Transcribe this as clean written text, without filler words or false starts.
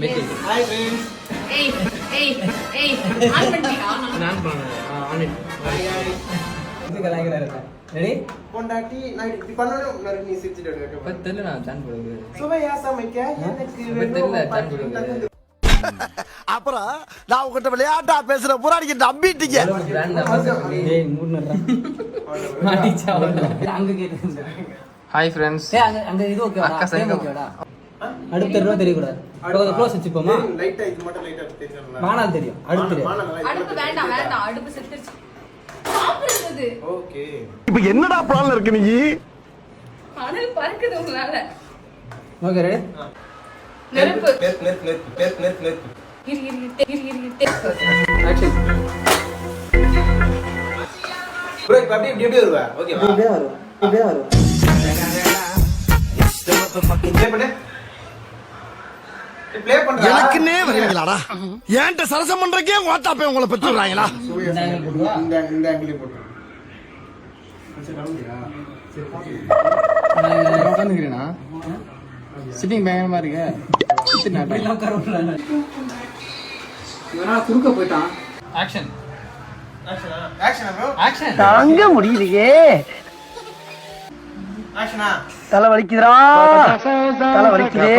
Hi friends. நான் பண்ணேன். ஆனிட். இது கலாய்கிறாரு. ரெடி? பொண்டாட்டி நான் இப்படி பண்ணனும் நான் நீ சிரிச்சிட்டு இருக்க. பத்தல நான் சான் போடுது. சுவையா சமைக்க எனக்கு பத்தல சான் போடுது. அப்புறம் நான் உங்ககிட்ட விளையாட்டா பேசுற புராணிக்கு நம்பிட்டீங்க. Brand number. டேய் மூடுனறா. மாடிச்சா அங்க கேக்குது. Hi friends. டேய் அங்க இது ஓகேடா. அக்கா சரிங்க. ஓகேடா. அடுத்த ரூவா தெரிய கூடாது. க்ளோஸ் வச்சுப்போமா? லைட்டா இது மட்டும் லைட்டா தெரியும்ல. மானால் தெரியும். அடுத்து தெரியும். அடுப்பு வேண்டாம் அடுப்பு செத்துருச்சு. சாப்பிடுறது. ஓகே. இப்போ என்னடா பிளான்ல இருக்கு நீ? அனல் பறக்குது உங்களால. Okay ready? நெருப்பு. நெருப்பு. இரு. ஆக்ஷன். ப்ரோ இப்ப அப்படியே வருவா. ஓகேவா? இப்படியே வரும். இப்படியே வரும். ப்ளே பண்ணு. ப்ளே பண்றா. எனக்குன்னே வரீங்களாடா? ஏன்ட்ட சரசம் பண்றக்கே ஓட்டாப்பே உங்களை பெற்றுறாங்களா? இந்த ஆங்கிள் போடு. சரி வரலையா? சரி பாத்து. நான் உட்காந்துக்கிறேனா? சிட்டிங் பயங்கரமா இருக்கு. இப்படிலாம் கரவுறானே. இவனா குறுக்க போய்ட்டான். ஆக்ஷன். ஆக்ஷனா ப்ரோ? ஆக்ஷன். தாங்க முடியலையே. ஆக்ஷனா? தலை வலிக்குதுடா. தலை வலிக்குதே.